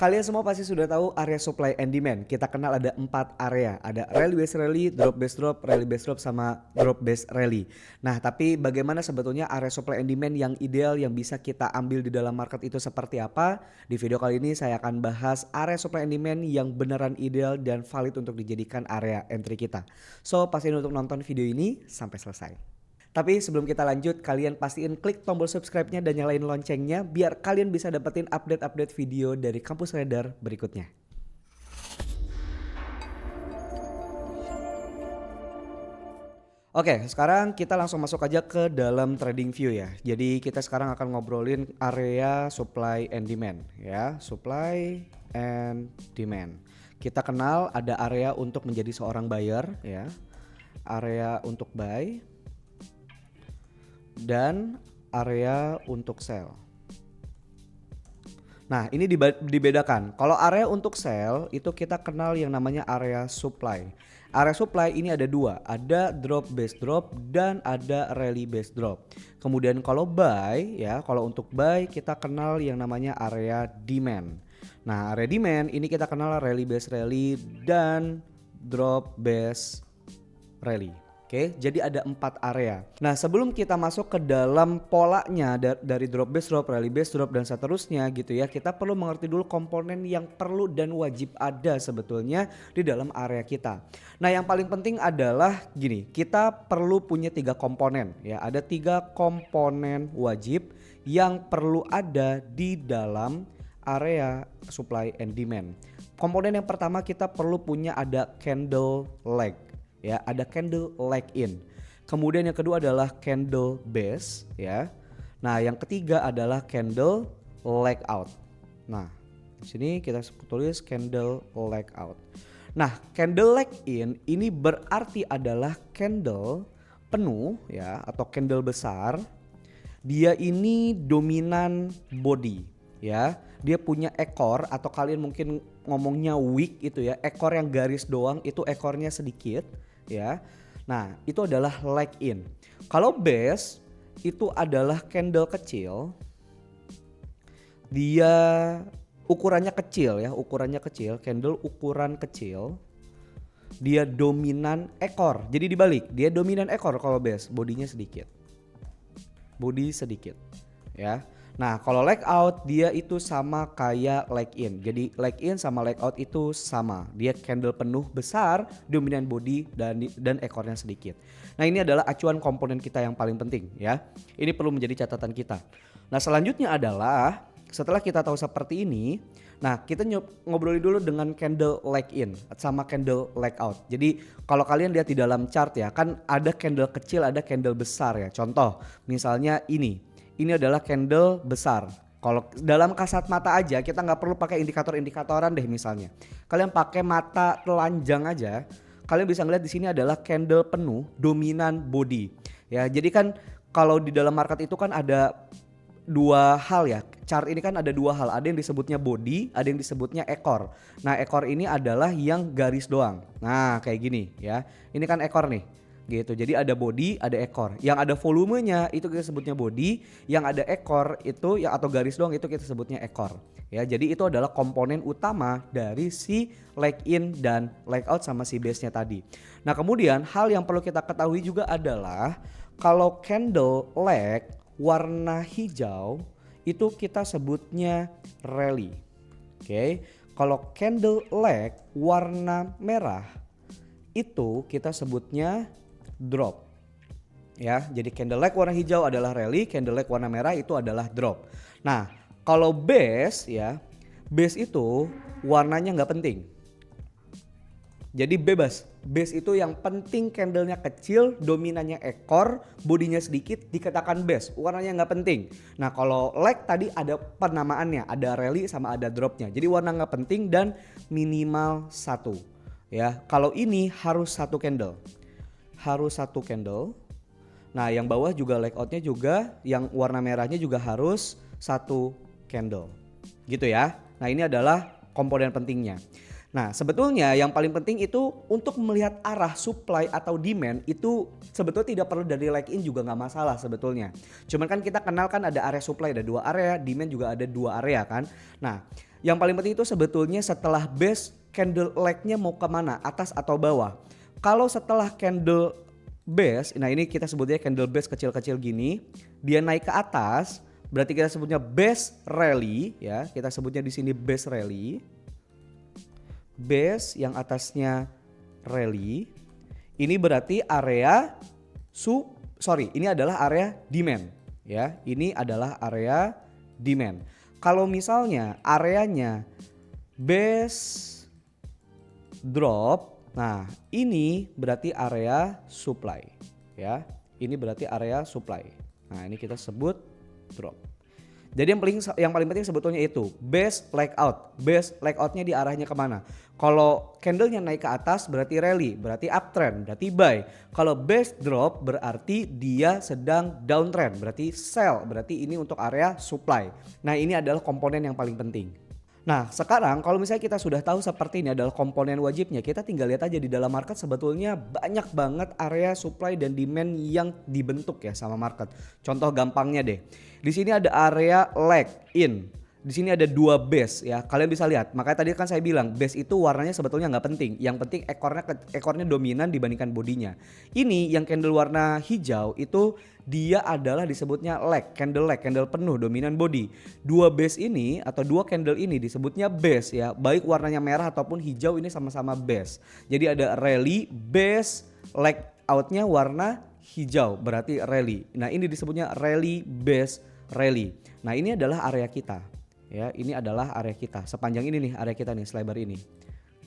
Kalian semua pasti sudah tahu area supply and demand. Kita kenal ada 4 area. Ada rally based rally, drop based drop, rally based drop, sama drop based rally. Nah, tapi bagaimana sebetulnya area supply and demand yang ideal yang bisa kita ambil di dalam market itu seperti apa? Di video kali ini saya akan bahas area supply and demand yang beneran ideal dan valid untuk dijadikan area entry kita. So, pastiin untuk nonton video ini sampai selesai. Tapi sebelum kita lanjut, kalian pastiin klik tombol subscribe-nya dan nyalain loncengnya biar kalian bisa dapetin update-update video dari Kampus Radar berikutnya. Oke, sekarang kita langsung masuk aja ke dalam trading view ya. Jadi kita sekarang akan ngobrolin area supply and demand ya. Supply and demand. Kita kenal ada area untuk menjadi seorang buyer ya. Area untuk buy dan area untuk sell. Nah, ini dibedakan. Kalau area untuk sell itu kita kenal yang namanya area supply. Area supply ini ada dua, ada drop based drop dan ada rally based drop. Kemudian kalau buy ya, kalau untuk buy kita kenal yang namanya area demand. Nah, area demand ini kita kenal rally based rally dan drop based rally. Oke, jadi ada 4 area. Nah, sebelum kita masuk ke dalam polanya dari drop based drop, rally based drop dan seterusnya gitu ya, kita perlu mengerti dulu komponen yang perlu dan wajib ada sebetulnya di dalam area kita. Nah, yang paling penting adalah gini, kita perlu punya 3 komponen ya. Ada 3 komponen wajib yang perlu ada di dalam area supply and demand. Komponen yang pertama kita perlu punya ada candle leg. Ya, ada candle leg in. Kemudian yang kedua adalah candle base ya. Nah, yang ketiga adalah candle leg out. Nah, di sini kita tulis candle leg out. Nah, candle leg in ini berarti adalah candle penuh ya atau candle besar. Dia ini dominan body ya. Dia punya ekor atau kalian mungkin ngomongnya wick itu ya, ekor yang garis doang, itu ekornya sedikit ya. Nah, itu adalah leg in. Kalau base itu adalah candle kecil. Dia ukurannya kecil ya, ukurannya kecil, candle ukuran kecil. Dia dominan ekor. Jadi dibalik, dia dominan ekor kalau base, bodinya sedikit. Body sedikit ya. Nah, kalau leg out dia itu sama kayak leg in. Jadi leg in sama leg out itu sama. Dia candle penuh besar, dominan body dan ekornya sedikit. Nah, ini adalah acuan komponen kita yang paling penting ya. Ini perlu menjadi catatan kita. Nah, selanjutnya adalah setelah kita tahu seperti ini, nah kita ngobrolin dulu dengan candle leg in sama candle leg out. Jadi kalau kalian lihat di dalam chart ya, kan ada candle kecil, ada candle besar ya. Contoh, misalnya ini adalah candle besar. Kalau dalam kasat mata aja kita nggak perlu pakai indikator-indikatoran deh misalnya. Kalian pakai mata telanjang aja, kalian bisa ngeliat di sini adalah candle penuh dominan body. Ya, jadi kan kalau di dalam market itu kan ada dua hal ya. Chart ini kan ada dua hal, ada yang disebutnya body, ada yang disebutnya ekor. Nah, ekor ini adalah yang garis doang. Nah, kayak gini ya. Ini kan ekor nih. Gitu. Jadi ada body, ada ekor. Yang ada volumenya itu kita sebutnya body, yang ada ekor itu ya atau garis doang itu kita sebutnya ekor. Ya, jadi itu adalah komponen utama dari si leg in dan leg out sama si base-nya tadi. Nah, kemudian hal yang perlu kita ketahui juga adalah kalau candle leg warna hijau itu kita sebutnya rally. Oke. Kalau candle leg warna merah itu kita sebutnya drop ya. Jadi candle leg warna hijau adalah rally, candle leg warna merah itu adalah drop. Nah, kalau base ya, base itu warnanya nggak penting. Jadi bebas. Base itu yang penting candlenya kecil, dominannya ekor, bodinya sedikit, dikatakan base. Warnanya nggak penting. Nah, kalau leg tadi ada penamaannya, ada rally sama ada dropnya. Jadi warna nggak penting dan minimal 1 ya. Kalau ini harus 1 candle. Harus 1 candle. Nah, yang bawah juga leg outnya juga, yang warna merahnya juga harus 1 candle. Gitu ya. Nah, ini adalah komponen pentingnya. Nah, sebetulnya yang paling penting itu untuk melihat arah supply atau demand itu sebetulnya tidak perlu dari leg in juga nggak masalah sebetulnya. Cuman kan kita kenal kan ada area supply ada 2 area, demand juga ada 2 area kan. Nah, Yang paling penting itu sebetulnya setelah base, candle leg-nya mau kemana, atas atau bawah. Kalau setelah candle base, nah ini kita sebutnya candle base kecil-kecil gini, dia naik ke atas, berarti kita sebutnya base rally ya. Kita sebutnya di sini base rally. Base yang atasnya rally. Ini berarti area ini adalah area demand ya. Ini adalah area demand. Kalau misalnya areanya base drop, nah ini berarti area supply ya. Ini berarti area supply. Nah, ini kita sebut drop. Jadi yang paling penting sebetulnya itu base leg out. Base leg outnya di arahnya kemana? Kalau candlenya naik ke atas berarti rally, berarti uptrend, berarti buy. Kalau base drop berarti dia sedang downtrend, berarti sell, berarti ini untuk area supply. Nah, ini adalah komponen yang paling penting. Nah, sekarang kalau misalnya kita sudah tahu seperti ini adalah komponen wajibnya, kita tinggal lihat aja di dalam market sebetulnya banyak banget area supply dan demand yang dibentuk ya sama market. Contoh gampangnya deh. Di sini ada area leg in. Di sini ada dua base ya. Kalian bisa lihat. Makanya tadi kan saya bilang base itu warnanya sebetulnya nggak penting. Yang penting ekornya dominan dibandingkan bodinya. Ini yang candle warna hijau itu dia adalah disebutnya leg, candle penuh dominan body. Dua base ini atau dua candle ini disebutnya base ya. Baik warnanya merah ataupun hijau ini sama-sama base. Jadi ada rally, base, leg outnya warna hijau berarti rally. Nah, ini disebutnya rally, base, rally. Nah, ini adalah area kita. Ya, ini adalah area kita. Sepanjang ini nih area kita nih, selebar ini.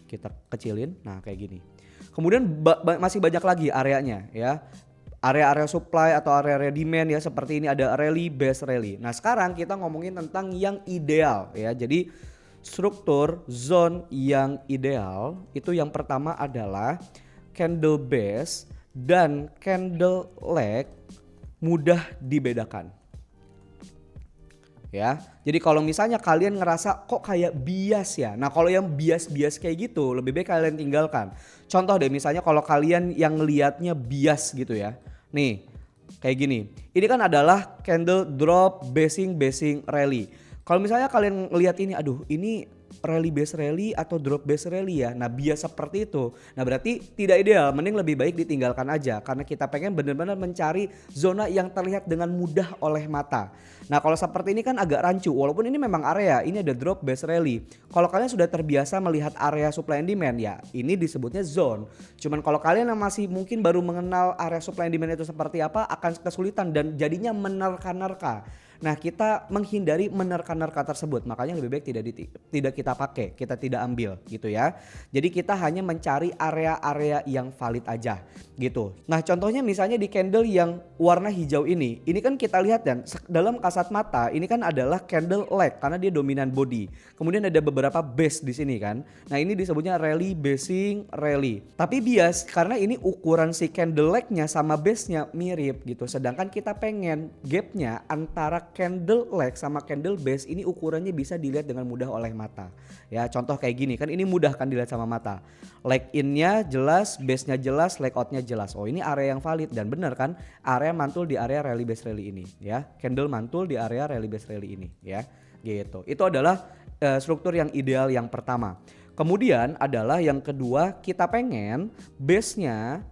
Kita kecilin, nah kayak gini. Kemudian masih banyak lagi areanya ya. Area-area supply atau area-area demand ya, seperti ini ada rally, base, rally. Nah, sekarang kita ngomongin tentang yang ideal ya. Jadi struktur zone yang ideal itu yang pertama adalah candle base dan candle leg mudah dibedakan. Ya, jadi kalau misalnya kalian ngerasa kok kayak bias ya. Nah, kalau yang bias-bias kayak gitu lebih baik kalian tinggalkan. Contoh deh misalnya kalau kalian yang ngelihatnya bias gitu ya. Nih, kayak gini. Ini kan adalah candle drop basing rally. Kalau misalnya kalian ngelihat ini, aduh ini rally base rally atau drop base rally ya. Nah, bias seperti itu. Nah, berarti tidak ideal, mending lebih baik ditinggalkan aja karena kita pengen benar-benar mencari zona yang terlihat dengan mudah oleh mata. Nah, kalau seperti ini kan agak rancu walaupun ini memang area, ini ada drop base rally. Kalau kalian sudah terbiasa melihat area supply and demand ya, ini disebutnya zone. Cuman kalau kalian yang masih mungkin baru mengenal area supply and demand itu seperti apa akan kesulitan dan jadinya menerka-nerka. Nah, kita menghindari menerka-nerka tersebut, makanya lebih baik tidak kita pakai, kita tidak ambil gitu ya. Jadi kita hanya mencari area-area yang valid aja gitu. Nah, contohnya misalnya di candle yang warna hijau ini kan kita lihat dan dalam kasat mata ini kan adalah candle leg karena dia dominan body. Kemudian ada beberapa base di sini kan. Nah, ini disebutnya rally, basing, rally. Tapi bias karena ini ukuran si candle legnya sama base-nya mirip gitu. Sedangkan kita pengen gapnya antara candle leg sama candle base ini ukurannya bisa dilihat dengan mudah oleh mata. Ya, contoh kayak gini kan ini mudah kan dilihat sama mata. Leg in-nya jelas, base-nya jelas, leg out-nya jelas. Oh, ini area yang valid dan benar kan? Area mantul di area rally base rally ini ya. Candle mantul di area rally base rally ini ya. Gitu. Itu adalah struktur yang ideal yang pertama. Kemudian adalah yang kedua, kita pengen base-nya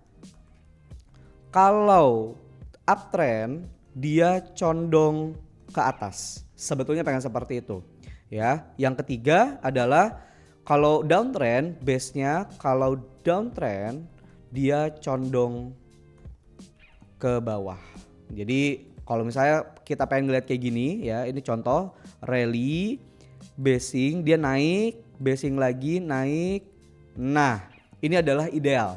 kalau uptrend dia condong ke atas. Sebetulnya pengen seperti itu. Ya, yang ketiga adalah kalau downtrend base-nya kalau downtrend dia condong ke bawah. Jadi kalau misalnya kita pengen ngeliat kayak gini ya, ini contoh rally basing dia naik, basing lagi naik. Nah, ini adalah ideal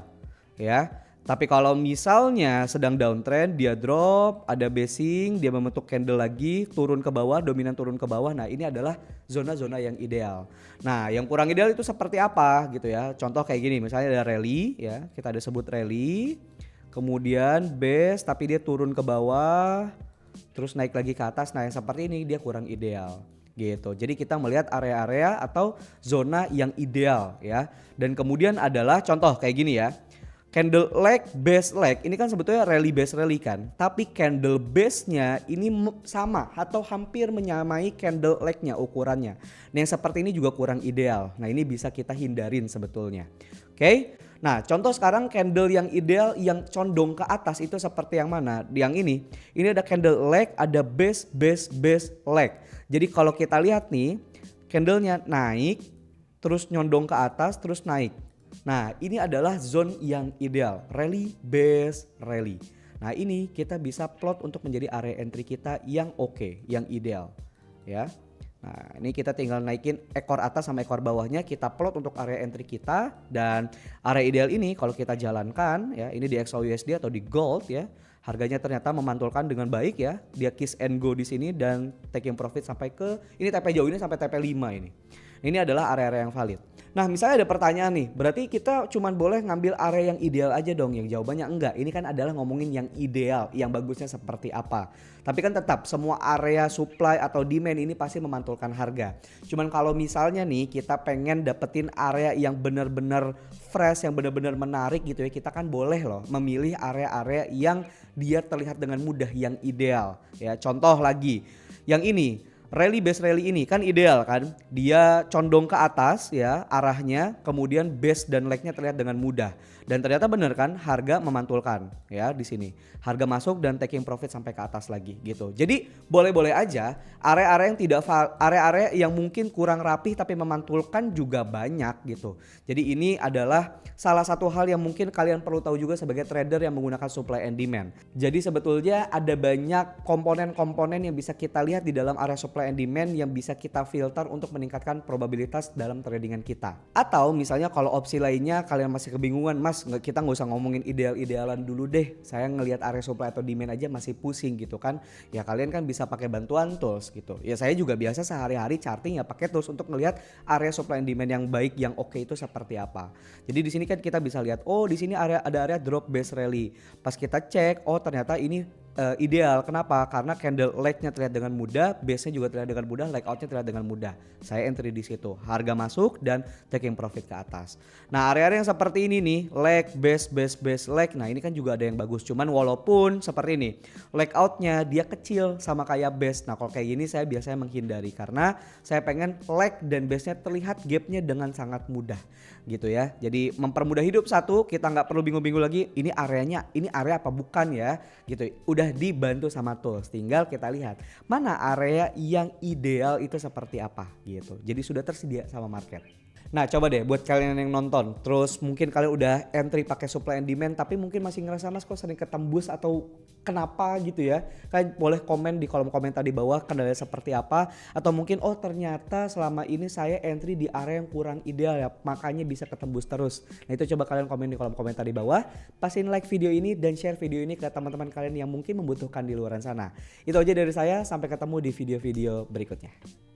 ya. Tapi kalau misalnya sedang downtrend, dia drop, ada basing, dia membentuk candle lagi, turun ke bawah, dominan turun ke bawah. Nah, ini adalah zona-zona yang ideal. Nah, yang kurang ideal itu seperti apa gitu ya. Contoh kayak gini, misalnya ada rally ya, kita ada sebut rally. Kemudian base tapi dia turun ke bawah, terus naik lagi ke atas. Nah, yang seperti ini dia kurang ideal. Gitu. Jadi kita melihat area-area atau zona yang ideal ya. Dan kemudian adalah contoh kayak gini ya. Candle leg, base leg ini kan sebetulnya rally base rally kan. Tapi candle base-nya ini sama atau hampir menyamai candle leg-nya ukurannya. Nah yang seperti ini juga kurang ideal. Nah ini bisa kita hindarin sebetulnya. Oke. Nah contoh sekarang candle yang ideal yang condong ke atas itu seperti yang mana? Yang ini ada candle leg, ada base, base, base, leg. Jadi kalau kita lihat nih candlenya naik, terus nyondong ke atas, terus naik. Nah ini adalah zone yang ideal, rally base rally. Nah ini kita bisa plot untuk menjadi area entry kita yang oke, yang ideal ya. Nah ini kita tinggal naikin ekor atas sama ekor bawahnya, kita plot untuk area entry kita. Dan area ideal ini kalau kita jalankan ya, ini di XAUUSD atau di gold ya, harganya ternyata memantulkan dengan baik ya. Dia kiss and go di sini dan taking profit sampai ke ini TP jauh ini sampai TP 5 ini. Ini adalah area-area yang valid. Nah misalnya ada pertanyaan nih, berarti kita cuman boleh ngambil area yang ideal aja dong? Yang jawabannya enggak, ini kan adalah ngomongin yang ideal, yang bagusnya seperti apa. Tapi kan tetap semua area supply atau demand ini pasti memantulkan harga. Cuman kalau misalnya nih kita pengen dapetin area yang benar-benar fresh, yang benar-benar menarik gitu ya, kita kan boleh loh memilih area-area yang dia terlihat dengan mudah, yang ideal ya. Contoh lagi, yang ini. Rally base rally ini kan ideal kan, dia condong ke atas ya arahnya, kemudian base dan legnya terlihat dengan mudah. Dan ternyata bener kan, harga memantulkan ya di sini. Harga masuk dan taking profit sampai ke atas lagi gitu. Jadi boleh-boleh aja area-area yang tidak area-area yang mungkin kurang rapih tapi memantulkan juga banyak gitu. Jadi ini adalah salah satu hal yang mungkin kalian perlu tahu juga sebagai trader yang menggunakan supply and demand. Jadi sebetulnya ada banyak komponen-komponen yang bisa kita lihat di dalam area supply and demand yang bisa kita filter untuk meningkatkan probabilitas dalam tradingan kita. Atau misalnya kalau opsi lainnya kalian masih kebingungan, Mas kita nggak usah ngomongin ideal-idealan dulu deh, saya ngelihat area supply atau demand aja masih pusing gitu kan. Ya kalian kan bisa pakai bantuan tools gitu. Ya saya juga biasa sehari-hari charting ya pakai tools untuk ngelihat area supply and demand yang baik, yang oke itu seperti apa. Jadi di sini kan kita bisa lihat, oh di sini ada area drop base rally. Pas kita cek, oh ternyata ini ideal. Kenapa? Karena candle leg-nya terlihat dengan mudah, base-nya juga terlihat dengan mudah, leg out-nya terlihat dengan mudah. Saya entry di situ, harga masuk dan taking profit ke atas. Nah area-area yang seperti ini nih, leg, base, base, base, leg. Nah ini kan juga ada yang bagus. Cuman walaupun seperti ini, leg out-nya dia kecil sama kayak base. Nah kalau kayak gini saya biasanya menghindari karena saya pengen leg dan base-nya terlihat gap-nya dengan sangat mudah gitu ya. Jadi mempermudah hidup satu, kita nggak perlu bingung-bingung lagi ini areanya, ini area apa bukan ya gitu. Udah dibantu sama tools, tinggal kita lihat mana area yang ideal itu seperti apa gitu. Jadi sudah tersedia sama market. Nah coba deh buat kalian yang nonton, terus mungkin kalian udah entry pakai supply and demand tapi mungkin masih ngerasa Mas kok sering ketembus atau kenapa gitu ya. Kalian boleh komen di kolom komentar di bawah kendalanya seperti apa. Atau mungkin oh ternyata selama ini saya entry di area yang kurang ideal ya, makanya bisa ketembus terus. Nah itu coba kalian komen di kolom komentar di bawah. Pastiin like video ini dan share video ini ke teman-teman kalian yang mungkin membutuhkan di luar sana. Itu aja dari saya, sampai ketemu di video-video berikutnya.